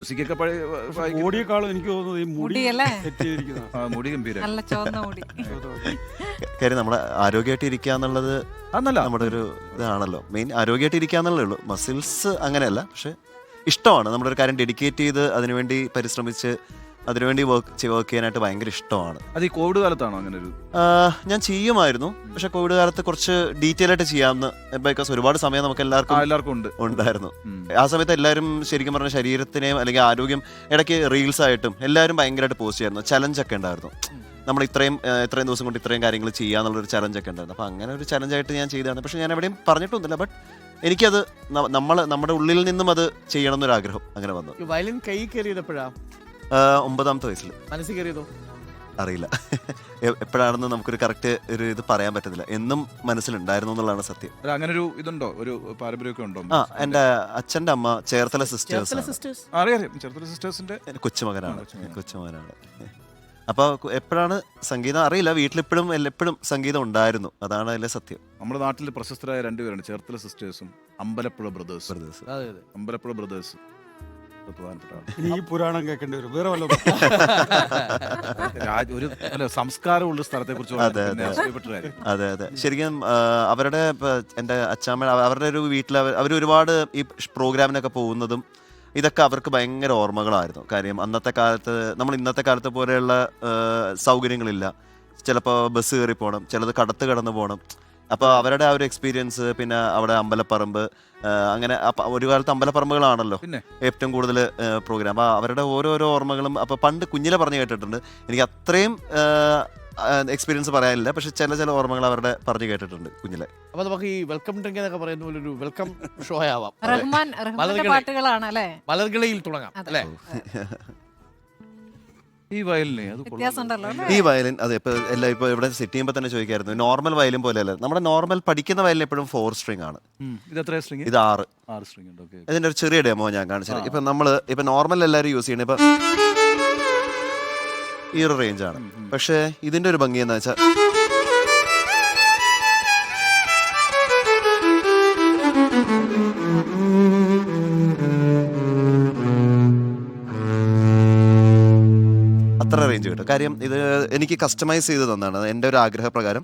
മ്യൂസിക്കൊക്കെ വായിക്കും. ഓടിയേക്കാളും എനിക്ക് തോന്നുന്നത് ഈ മുടി മുടിയല്ലേ? സെറ്റ് ചെയ്തിരിക്കുന്ന ആ, മുടി ഗംഭീരം. നല്ല ചുവന്ന മുടി. കാര്യം നമ്മുടെ ആരോഗ്യമായിട്ട് ഇരിക്കുക എന്നുള്ളത് അതല്ല നമ്മുടെ ഒരു ഇതാണല്ലോ. മെയിൻ ആരോഗ്യമായിട്ട് ഇരിക്കുക എന്നുള്ളതേ ഉള്ളൂ. മസിൽസ് അങ്ങനെയല്ല, പക്ഷെ ഇഷ്ടമാണ്. നമ്മുടെ ഒരു കാര്യം ഡെഡിക്കേറ്റ് ചെയ്ത് അതിനുവേണ്ടി പരിശ്രമിച്ച് അതിനുവേണ്ടി വർക്ക് ചെയ്യാനായിട്ട് ഭയങ്കര ഇഷ്ടമാണ്. അത് ഈ കോവിഡ് കാലത്താണോ അങ്ങനെ ഒരു? ഞാൻ ചെയ്യുമായിരുന്നു, പക്ഷെ കോവിഡ് കാലത്ത് കുറച്ച് ഡീറ്റെയിൽ ആയിട്ട് ചെയ്യാമെന്ന്, ബിക്കോസ് ഒരുപാട് സമയം നമുക്ക് എല്ലാവർക്കും ഉണ്ട് ഉണ്ടായിരുന്നു. ആ സമയത്ത് എല്ലാവരും ശരിക്കും പറഞ്ഞ ശരീരത്തിനെയും അല്ലെങ്കിൽ ആരോഗ്യം ഇടയ്ക്ക് റീൽസ് ആയിട്ടും എല്ലാവരും ഭയങ്കരമായിട്ട് പോസ്റ്റ് ചെയ്യായിരുന്നു. ചലഞ്ചൊക്കെ ഉണ്ടായിരുന്നു. നമ്മൾ ഇത്രയും ദിവസം കൊണ്ട് ഇത്രയും കാര്യങ്ങൾ ചെയ്യാന്നുള്ളൊരു ചലഞ്ചൊക്കെ ഉണ്ടായിരുന്നു. അപ്പോൾ അങ്ങനെ ഒരു ചലഞ്ചായിട്ട് ഞാൻ ചെയ്തതാണ്. പക്ഷെ ഞാൻ എവിടെയും പറഞ്ഞിട്ടൊന്നുമില്ല. ബട്ട് എനിക്കത് നമ്മുടെ ഉള്ളിൽ നിന്നും അത് ചെയ്യണം എന്നൊരാഗ്രഹം അങ്ങനെ വന്നു. വയലിൻ കൈ കയറിയപ്പോഴാ 9ാമത്തെ വയസ്സിൽ. മനസ്സിൽ കയറിയതോ അറിയില്ല എപ്പോഴാണെന്ന് നമുക്കൊരു കറക്റ്റ് ഒരു ഇത് പറയാൻ പറ്റത്തില്ല. എന്നും മനസ്സിലുണ്ടായിരുന്നു എന്നുള്ളതാണ് സത്യം. അങ്ങനെ ഒരു ഇതുണ്ടോ, ഒരു പാരമ്പര്യമൊക്കെ ഉണ്ടോ? എന്റെ അച്ഛന്റെ അമ്മ ചേർത്തല സിസ്റ്റേഴ്സ് അറിയാം. ചെറുതല സിസ്റ്റേഴ്സിന്റെ കൊച്ചുമകനാണ്. അപ്പൊ എപ്പോഴാണ് സംഗീതം അറിയില്ല. വീട്ടിലെപ്പോഴും എപ്പോഴും സംഗീതം ഉണ്ടായിരുന്നു. അതാണ് അതിലെ സത്യം. നമ്മുടെ നാട്ടിൽ പ്രശസ്തരായ രണ്ടുപേരാണ്, ചേർത്തല സിസ്റ്റേഴ്സും അമ്പലപ്പുഴ ബ്രദേഴ്സ്. അമ്പലപ്പുഴ ബ്രദേഴ്സ് ഇനി ഈ പുരാണം കേൾക്കേണ്ടി വരും. വേറെ വല്ല ഒരു സംസ്കാരമുള്ള സ്ഥലത്തെ കുറിച്ച്. അതെ അതെ, ശരിക്കും അവരുടെ എൻ്റെ അച്ഛാമ്മ അവരുടെ ഒരു വീട്ടിൽ അവർ ഒരുപാട് ഈ പ്രോഗ്രാമിനൊക്കെ പോകുന്നതും ഇതൊക്കെ അവർക്ക് ഭയങ്കര ഓർമ്മകളായിരുന്നു. കാര്യം അന്നത്തെ കാലത്ത് നമ്മൾ ഇന്നത്തെ കാലത്തെ പോലെയുള്ള സൗകര്യങ്ങളില്ല. ചിലപ്പോൾ ബസ് കയറി പോകണം, ചിലത് കടത്ത് കടന്നു പോകണം. അപ്പോൾ അവരുടെ ആ ഒരു എക്സ്പീരിയൻസ്, പിന്നെ അവിടെ അമ്പലപ്പറമ്പ്, അങ്ങനെ ഒരു കാലത്ത് അമ്പലപ്പറമ്പുകളാണല്ലോ ഏറ്റവും കൂടുതൽ പ്രോഗ്രാം. അപ്പോൾ അവരുടെ ഓരോരോ ഓർമ്മകളും അപ്പോൾ പണ്ട് കുഞ്ഞിലെ പറഞ്ഞു കേട്ടിട്ടുണ്ട്. എനിക്ക് അത്രയും എക്സ്പീരിയൻസ് പറയാനില്ല, പക്ഷെ ചില ഓർമ്മകൾ അവരുടെ പറഞ്ഞു കേട്ടിട്ടുണ്ട് കുഞ്ഞിലെ. അപ്പൊ നമുക്ക് ഈ വെൽക്കം ഡ്രിങ്ക് എന്നൊക്കെ പറയുന്ന പോലെ ഒരു വെൽക്കം ഷോ ആവാം. റഹ്മാന്റെ പാട്ടുകളാണ് അല്ലേ? മലർകിളയിൽ തുടങ്ങാം അല്ലേ? ഈ വയലിനെ ഈ വയലിൻ അതെ ഇപ്പൊ ഇവിടെ സെറ്റ് ചെയ്യുമ്പോൾ തന്നെ ചോദിക്കായിരുന്നു. നോർമൽ വയലിൻ പോലെയല്ല. നമ്മുടെ നോർമൽ പഠിക്കുന്ന വയലിൻ എപ്പോഴും 4 സ്ട്രിങ് ആണ്. ഇത് 6 സ്ട്രിങ്. ഇതിന്റെ ഒരു ചെറിയ ഡെമോ ഞാൻ കാണിച്ചത്. ഇപ്പൊ നമ്മള് ഇപ്പൊ നോർമൽ എല്ലാവരും യൂസ് ചെയ്യണ ഇപ്പൊ ഈ ഒരു റേഞ്ച് ആണ്. പക്ഷെ ഇതിന്റെ ഒരു ഭംഗി എന്താ വെച്ചാൽ അത്ര റേഞ്ച് കിട്ടും. കാര്യം ഇത് എനിക്ക് കസ്റ്റമൈസ് ചെയ്ത് തന്നാണ്. എൻ്റെ ഒരു ആഗ്രഹപ്രകാരം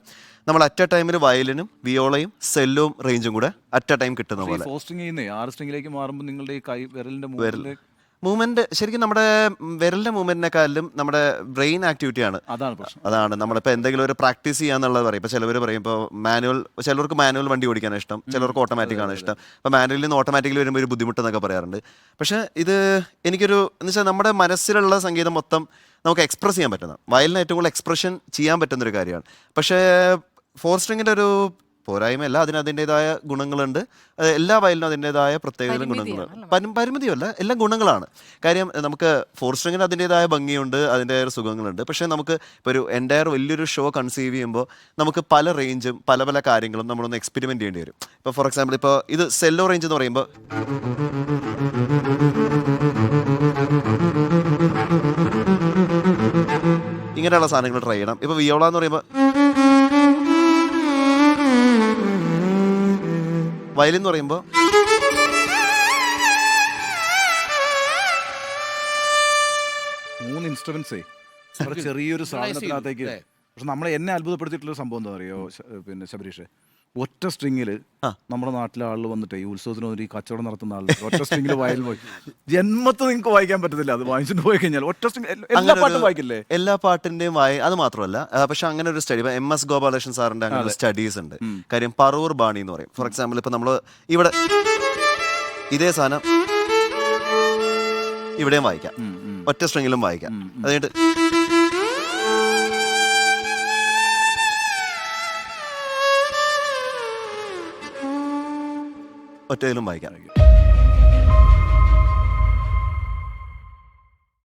നമ്മൾ അറ്റ് എ ടൈമിൽ വയലിനും വിയോളയും സെല്ലും റേഞ്ചും കൂടെ അറ്റ് എ ടൈം കിട്ടുന്ന പോലെ. മൂവ്മെന്റ് ശരിക്കും നമ്മുടെ വിരലിന്റെ മൂവ്മെന്റിനെക്കാളും നമ്മുടെ ബ്രെയിൻ ആക്ടിവിറ്റിയാണ്. അതാണ് നമ്മളിപ്പോൾ എന്തെങ്കിലും ഒരു പ്രാക്ടീസ് ചെയ്യാന്നുള്ളത് പറയും. ഇപ്പോൾ ചിലവർ പറയും ഇപ്പോൾ ചിലർക്ക് മാനുവൽ വണ്ടി ഓടിക്കാനാണ് ഇഷ്ടം, ചിലർക്ക് ഓട്ടോമാറ്റിക് ആണ് ഇഷ്ടം. അപ്പോൾ മാനുവലിൽ നിന്ന് ഓട്ടോമാറ്റിക്കലി വരുമ്പോൾ ഒരു ബുദ്ധിമുട്ടെന്നൊക്കെ പറയാറുണ്ട്. പക്ഷേ ഇത് എനിക്കൊരു എന്ന് വെച്ചാൽ നമ്മുടെ മനസ്സിലുള്ള സംഗീതം മൊത്തം നമുക്ക് എക്സ്പ്രസ് ചെയ്യാൻ പറ്റുന്ന, വയലിന് ഏറ്റവും കൂടുതൽ എക്സ്പ്രഷൻ ചെയ്യാൻ പറ്റുന്നൊരു കാര്യമാണ്. പക്ഷേ 4 സ്ട്രിങ്ങിൻ്റെ ഒരു പോരായ്മയല്ല, അതിന് അതിൻ്റെതായ ഗുണങ്ങളുണ്ട്. എല്ലാ വയലിനും അതിൻ്റെതായ പ്രത്യേകതകളും ഗുണങ്ങളുണ്ട്. പരിമിതിയല്ല, എല്ലാം ഗുണങ്ങളാണ്. കാര്യം നമുക്ക് 4 സ്ട്രിങ്ങിന് അതിൻ്റെതായ ഭംഗിയുണ്ട്, അതിൻ്റെ സുഖങ്ങളുണ്ട്. പക്ഷേ നമുക്ക് ഇപ്പോൾ ഒരു എൻ്റയർ വലിയൊരു ഷോ കൺസീവ് ചെയ്യുമ്പോൾ നമുക്ക് പല റേഞ്ചും പല കാര്യങ്ങളും നമ്മളൊന്ന് എക്സ്പെരിമെൻ്റ് ചെയ്യേണ്ടി വരും. ഇപ്പോൾ ഫോർ എക്സാമ്പിൾ ഇപ്പോൾ ഇത് സെല്ലോ റേഞ്ച് എന്ന് പറയുമ്പോൾ ഇങ്ങനെയുള്ള സാധനങ്ങൾ ട്രൈ ചെയ്യണം. ഇപ്പോൾ വിയോള എന്ന് പറയുമ്പോൾ വയലിൻ എന്ന് പറയുമ്പോൾ മൂന്ന് ഇൻസ്ട്രുമെന്റ്സേ ചെറിയൊരു സാധനത്തിനകത്തേക്ക്. പക്ഷെ എന്നെ അത്ഭുതപ്പെടുത്തിയിട്ടുള്ള സംഭവം എന്താ അറിയോ പിന്നെ ശബരീഷ്, ഒറ്റ സ്ട്രിങ്ങിൽ നമ്മുടെ നാട്ടിലെ ആളുകൾ വന്നിട്ട് ഈ ഉത്സവത്തിന് ഒരു കച്ചവടം നടത്തുന്ന ആളുകൾ ഒറ്റ സ്ട്രിങ്ങിൽ വയലിൻ പോയി ജന്മത്ത് നിങ്ങൾക്ക് വായിക്കാൻ പറ്റത്തില്ല. അത് വായിച്ചിട്ട് പോയി കഴിഞ്ഞാൽ ഒറ്റ സ്ട്രിങ് എല്ലാ പാട്ടും വായിക്കില്ലേ? എല്ലാ പാട്ടിന്റെയും അത് മാത്രമല്ല, പക്ഷെ അങ്ങനെ ഒരു സ്റ്റഡി MS ഗോപാലകൃഷ്ണൻ സാറിന്റെ അങ്ങനെ സ്റ്റഡീസ് ഉണ്ട്. കാര്യം പറവൂർ ബാണി എന്ന് പറയും. ഫോർ എക്സാമ്പിൾ ഇപ്പൊ നമ്മള് ഇവിടെ ഇതേ സാധനം ഇവിടെയും വായിക്കാം, ഒറ്റ സ്ട്രിങ്ങിലും വായിക്കാം. അത് കഴിഞ്ഞിട്ട് ഒറ്റയിലും വായിക്കാം.